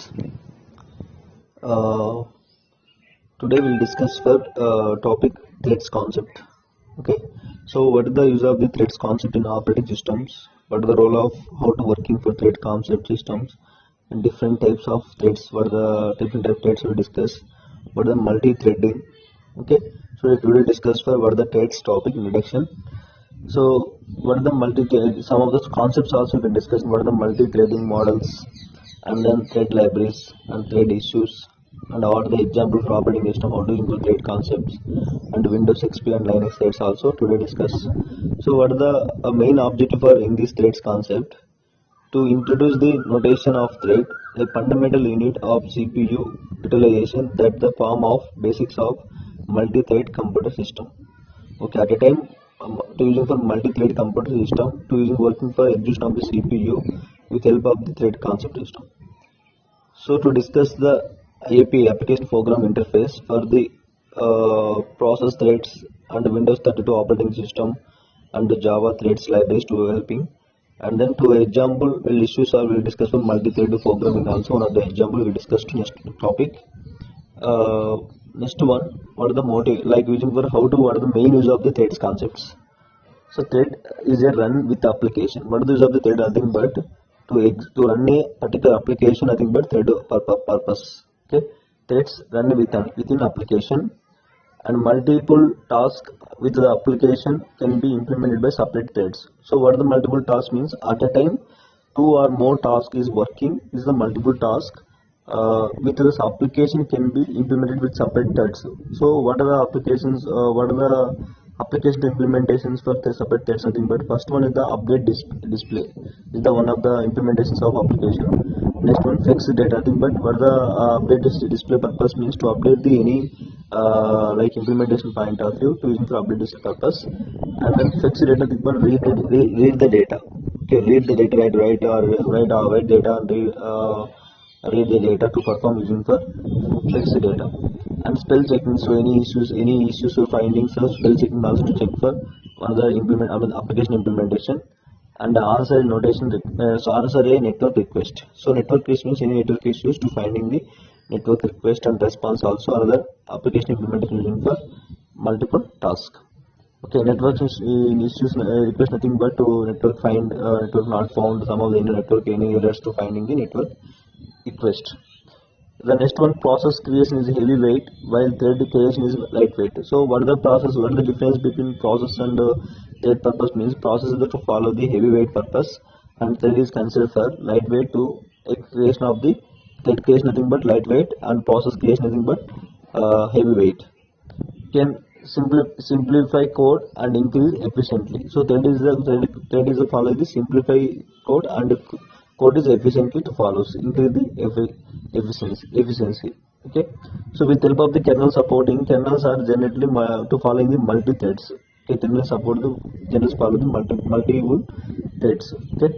friends. Uh, Today we'll discuss for topic threads concept. Okay, so what is the use of the threads concept in operating systems? What is the role of how to working for thread concept systems and different types of threads? What are the different type of threads we'll discuss? What is the multi-threading? Okay, so we will discuss for what are the threads topic introduction. So what are the multi-thread? Some of those concepts also we can discuss. What are the multi-threading models? And then thread libraries and thread issues and all the example for operating system how to implement thread concepts and Windows XP and Linux threads also today discuss. So what are the main objective for in this threads concept? To introduce the notation of thread, a fundamental unit of CPU utilization that the form of basics of multi-thread computer system. Okay, at a time to using for multi-thread computer system to using working for execution of the CPU with help of the thread concept system. So to discuss the API application program interface for the process threads and Windows 32 operating system and the Java threads libraries to helping, and then to example we'll issues or we'll discuss for multi-thread programming also one of the example we discussed next topic. Next one, what are the motive like using for how to what are the main use of the threads concepts. So thread is a run with application. What is the use of the thread? Nothing but to run a particular application. Nothing but thread purpose. Okay, threads run within application, and multiple tasks with the application can be implemented by separate threads. So what are the multiple tasks means? At a time, two or more tasks is working. This is the multiple task. With this application can be implemented with separate threads. So what are the applications? What are the application implementations for the separate threads? Nothing but first one is the update display. Is the one of the implementations of application. Next one, fixed data. Nothing but what the update display purpose means to update the any like implementation point of view to using for update display purpose. And then fixed data. Nothing but read the data. Okay, read the data, write data and read the data to perform using for fixed data. And spell checking, so any issues or findings, so spell checking also to check for another application implementation. And the answer notation, so answer a network request. So network request means any network issues to finding the network request and response also another application implementation using for multiple tasks. Okay, network issues request nothing but to network find network not found, some of the network any errors to finding the network request. The next one, process creation is heavyweight while thread creation is lightweight. So what is the process? What is the difference between process and thread purpose means? Process is to follow the heavyweight purpose and thread is considered for lightweight to creation of the thread creation nothing but lightweight and process creation nothing but heavyweight. Can simplify code and increase efficiently. So thread is the follow the simplify code and code is efficiently to follow, increase the efficiency. Okay, so with help of the kernel supporting, kernels are generally to following the multi threads. Okay, kernel support the kernels follow the multiple threads. Okay,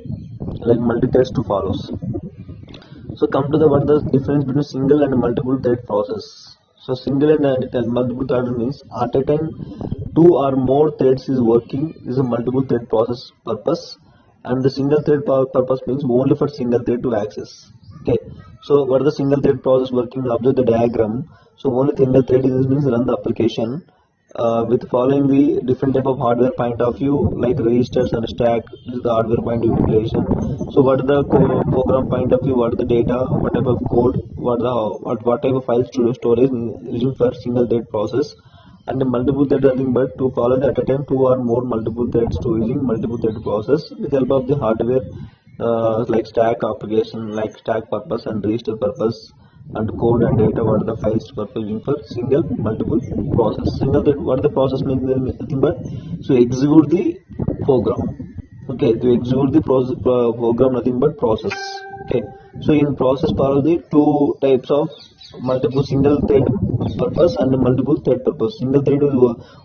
like multi threads to follows. So come to the what the difference between single and multiple thread process. So single and multiple thread means at a time two or more threads is working is a multiple thread process purpose, and the single thread purpose means only for single thread to access. Okay, so what is the single thread process working? Observe the diagram. So only single thread is means run the application with following the different type of hardware point of view like registers and stack is the hardware point of integration. So what is the program point of view? What is the data? What type of code? What type of files to storage using for single thread process? And the multiple thread nothing but to follow at a time two or more multiple threads to using multiple thread process with help of the hardware like stack application like stack purpose and register purpose and code and data what are the files purpose using for single multiple process. Single thread what the process means nothing but so execute the program. Okay, to execute the process program nothing but process. Okay, so in process follow the two types of multiple single thread purpose and multiple thread purpose. Single thread is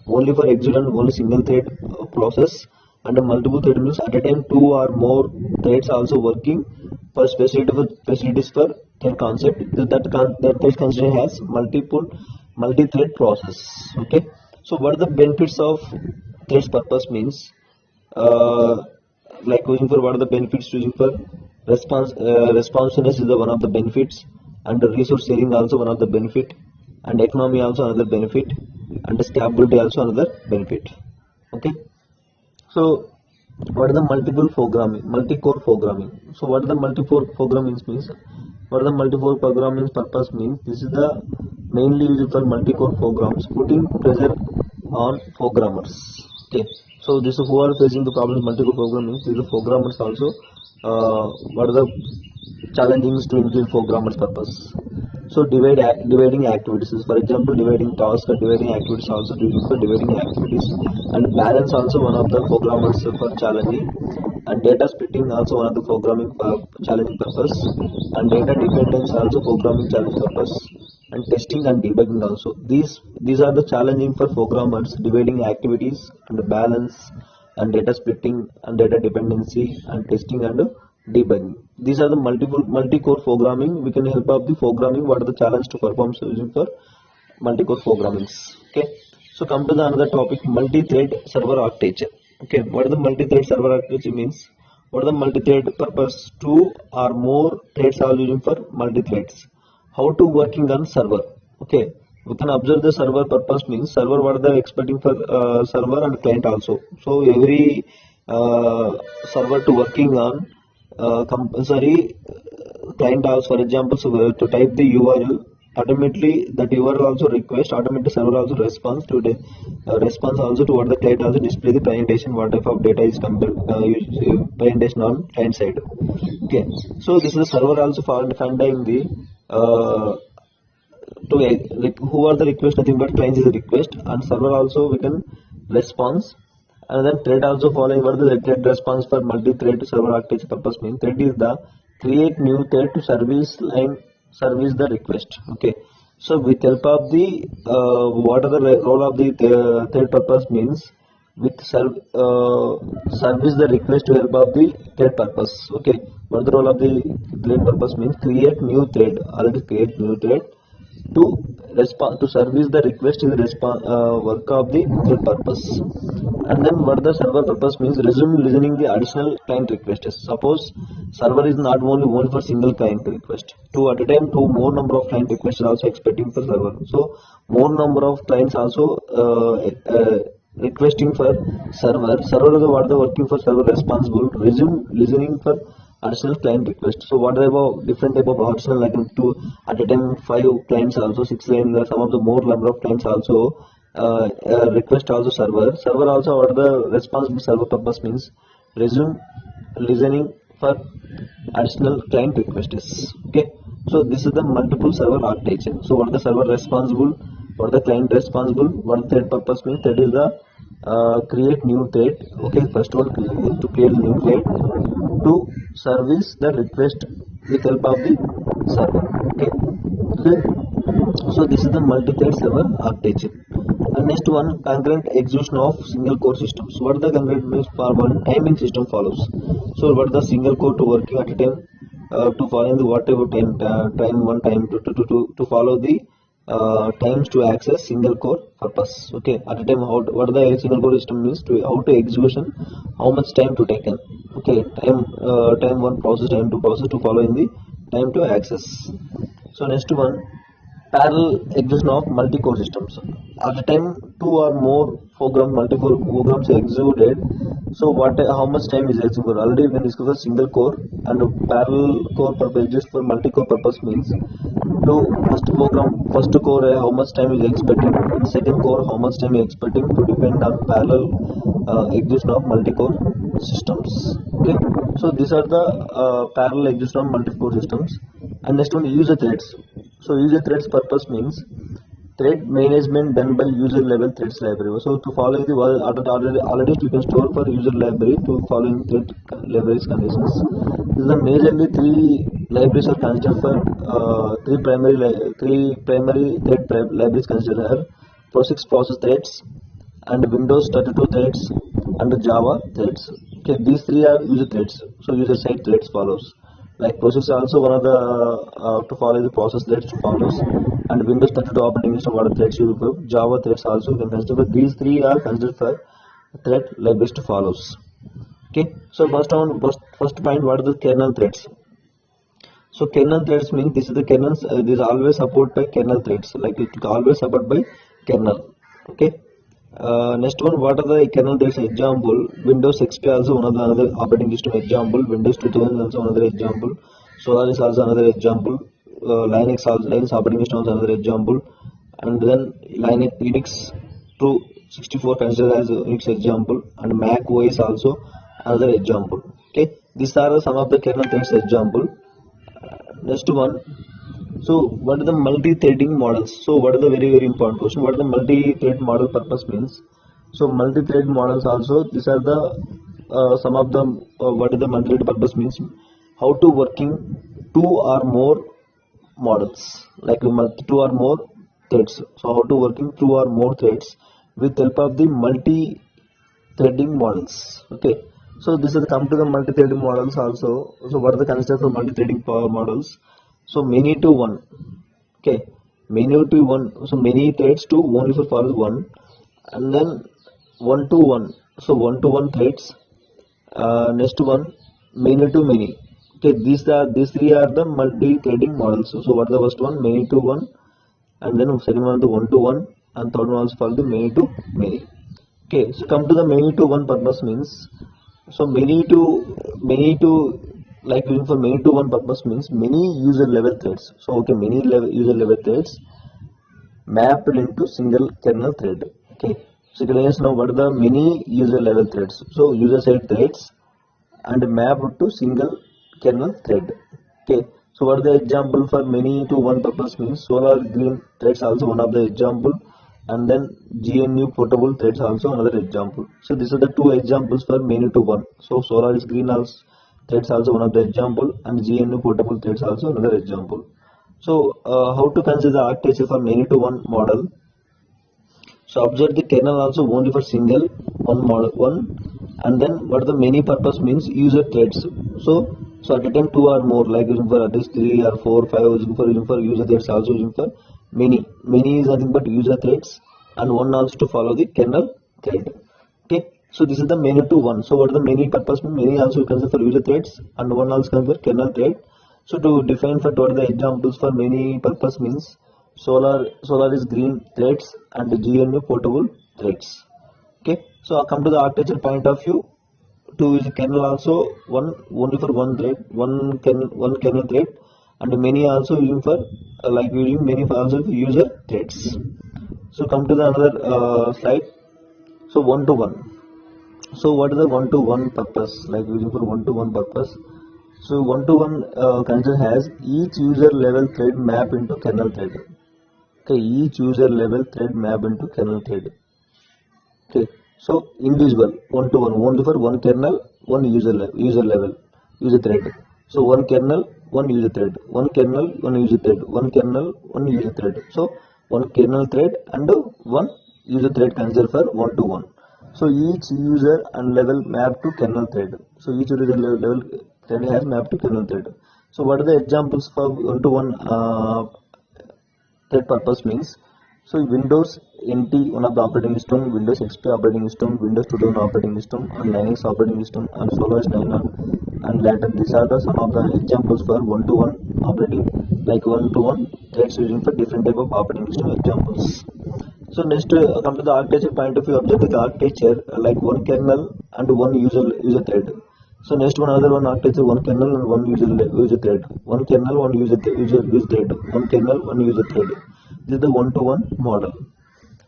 only for execute only single thread process, and a multiple thread means at a time two or more threads also working for facilities for thread concept that thread concept has multi-thread process. Okay, so what are the benefits of threads purpose means? Like using for what are the benefits using for responsiveness is the one of the benefits, and resource sharing also one of the benefit, and economy also another benefit, and stability also another benefit. Okay, so what is the multiple programming, multi-core programming? So what is the multi-core programming means? What is the multi-core programming purpose means? This is the mainly used for multi-core programs, putting pressure on programmers. Okay, so this is who are facing the problem multi-core programming. These are programmers also. What are the challenging to include programmers purpose? So dividing activities. For example, dividing tasks or dividing activities also used for dividing activities, and balance also one of the programmers for challenging, and data splitting also one of the programming challenging purpose, and data dependence also programming challenge purpose, and testing and debugging also. These are the challenging for programmers: dividing activities, and balance, and data splitting, and data dependency, and testing and debugging. These are the multi-core programming. We can help out the programming. What are the challenge to perform using for multi-core programmings? Okay. So come to the another topic, multi-thread server architecture. Okay. What is the multi-thread server architecture means? What is the multi-thread purpose? Two or more threads are using for multi-threads. How to working on server? Okay. We can observe the server purpose means server what they are expecting for server and client also. So every server to working on compulsory client also. For example, so to type the URL, automatically that URL also request, automatically server also responds to the response also to what the client also display the presentation, what type of data is presentation on client side. Okay, so this is the server also finding the who are the request, nothing but client is the request, and server also we can response. And then thread also following. What is the thread response for multi-thread server architecture purpose means? Thread is the create new thread to service the request. Okay, so with help of the what are the role of the thread purpose means, with service the request to help of the thread purpose. Okay, what is the role of the thread purpose means? Create new thread, already create new thread to respond to service the request in the work of the thread purpose. And then what the server purpose means? Resume listening the additional client requests. Suppose server is not only for single client request, two at a time, two more number of client requests are also expecting for server. So more number of clients also requesting for server. Server is what the working for server responsible. Resume listening for additional client request. So what type of different type of additional, like two at a time, 5 clients also, 6 clients, some of the more number of clients also request also server also what the responsible server purpose means? Resume listening for additional client requests. Okay, so this is the multiple server architecture. So what the server responsible, what the client responsible, what the thread purpose means? That is the create new thread. Okay, first one to create a new thread to service the request with help of the server. Okay, so this is the multi-thread server architecture. And next one, concurrent execution of single core systems. What the concurrent means? For one, timing system follows. So what the single core to working at a time to follow the whatever time to follow the times to access single core purpose. Okay, at a time what the single core system means? To how to execution, how much time to taken. Okay, time one process, time two process to follow in the time to access. So next one, parallel execution of multi-core systems. At the time two or more multi-core programs are executed. So how much time is executed? Already when discussed a single core and a parallel core purpose, just for multi-core purpose means to first core how much time is expecting, second core how much time is expecting to depend on parallel execution of multi-core systems. Okay, so these are the parallel execution of multi-core systems. And next one, user threads. So user threads purpose means thread management done by user level threads library. So to follow the already you can store for user library to following thread libraries conditions. This is the majorly three libraries are considered for three primary thread libraries considered are POSIX process threads, and Windows 32 threads, and Java threads. Okay, these three are user threads. So user side threads follows. Like process also one of the to follow the process threads follows, and Windows 32 operating system what threads you will Java threads also you can consider. But these three are considered for thread libraries to follows. Okay, so first point, what are the kernel threads? So kernel threads means this is the kernels. This always support by kernel threads. Like it always support by kernel. Okay. Next one, what are the kernel threads example? Windows XP also one of the another operating system example. Windows 2000 also another example. Solaris also another example. Linux operating system also another example. And then Unix 264 considered as Unix example, and Mac OS also another example. Okay, these are some of the kernel threads example. Next one, so what are the multi-threading models? So what are the very important question? What are the multi-thread model purpose means? So multi-thread models also, these are the some of the what is the multi-thread purpose means? How to working two or more models, like two or more threads. So how to working two or more threads with help of the multi-threading models. Okay, so this is come to the multi-threading models also. So what are the concepts of multi-threading models? So many to one. Okay, many to one. So many threads to only for follow one, and then one to one. So one to one threads. Next one, many to many. Okay, these three are the multi-threading models. So what the first one, many to one, and then second one the one to one, and third one also follow the many to many. Okay, so come to the many to one purpose means, so many to like using for many to one purpose means many user level threads. So okay, many user level threads mapped into single kernel thread. Okay, so let's know what are the many user level threads. So user side threads and mapped to single kernel thread. Okay, so what are the example for many to one purpose means? Solar green threads also one of the example, and then GNU portable threads also another example. So these are the two examples for many to one. So solar is green also threads also one of the example, and GNU portable threads also another example. So how to consider the architecture for many to one model? So observe the kernel also only for single one model one, and then what the many purpose means user threads. So at a time two or more, like using for at least three or four, five, using for user threads, also using for many. Many is nothing but user threads, and one also to follow the kernel thread. Okay. So this is the many to one. So what are the many purpose means? Many also consider for user threads, and one also consider for kernel thread. So to define for what are the examples for many purpose means, solar is green threads and GNU portable threads. Okay, so I come to the architecture point of view. To use kernel also one only for one thread, one kernel thread, and many also using for like using many for also for user threads. So come to the another slide. So one to one. So what is the one to one purpose? Like using for one to one purpose. So one to one concept has each user level thread map into kernel thread. Okay, each user level thread map into kernel thread. Okay, so individual one to one only for one kernel, one user thread. So one kernel, one user thread, one kernel, one user thread, one kernel, one user thread. So one kernel thread and one user thread considered for one to one. So each user and level map to kernel thread. So each user level thread has mapped to kernel thread. So what are the examples for one to one thread purpose means? So Windows NT one of the operating system, Windows XP operating system, Windows 2000 operating system, and Linux operating system, and Solaris 9 and later. These are the some of the examples for one-to-one operating, like one-to-one threads using for different type of operating system examples. So next, come to the architecture point of view. Observe the architecture like one kernel and one user thread. So next one another one architecture, one kernel and one user thread, one kernel, one user thread, one kernel, one user thread. This is the one-to-one model.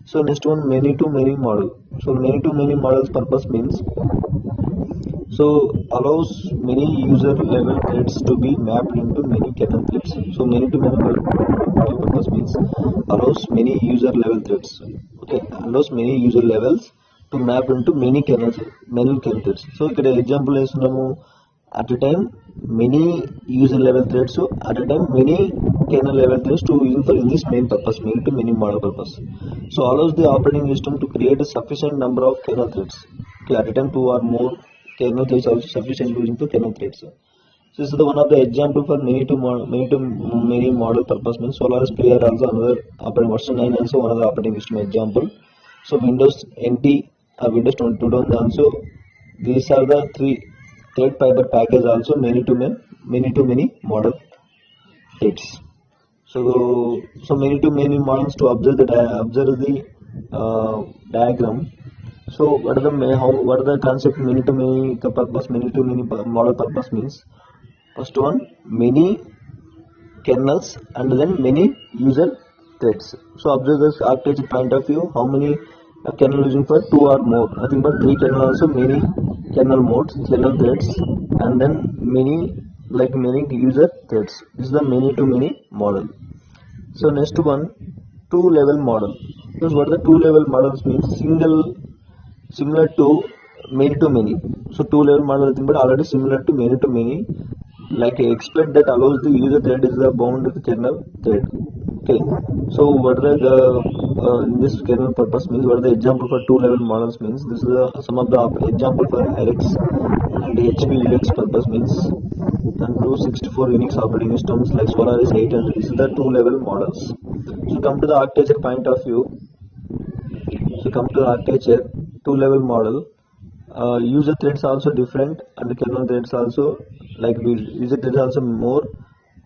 So next one many-to-many model. So many-to-many models purpose means, so allows many user level threads to be mapped into many kernel threads. So many-to-many model purpose means allows many user level threads. Okay, allows many user levels to map into many kernel threads. So ఇక్కడ example వేస్తున్నాము at a time many user level threads. So at a time many kernel level threads to use for in this main purpose, main to many model purpose. So allows the operating system to create a sufficient number of kernel threads. Okay, at a time two or more kernel threads also sufficient using to kernel threads. So this is the one of the example for many model purpose means Solaris player also another operating version 9 also one of the operating system example. So Windows NT Windows 2000 also, these are the three thread fiber package also many to many model threads. So many to many models to observe the diagram. So what are the concept many to many purpose, many to many model purpose means? First one, many kernels and then many user threads. So observe this architecture point of view, how many kernel using for two or more, nothing but three kernel, also many kernel modes, kernel threads, and then many user threads. This is the many to many model. So next one, two level model. Because what the two level models means, similar to many to many. So two level model nothing but already similar to many, like a expect that allows the user thread is the bound with the kernel thread. Okay. So what are in this kernel purpose means, what are the example for two level models means, this is some of the example for Alex and HP Linux purpose means, and 264 Unix operating systems like Solaris 800. This is the two level models. So come to the architecture point of view. So come to the architecture, two level model. User threads also different and the kernel threads also, like user threads also more,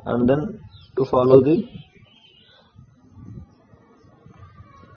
and then to follow the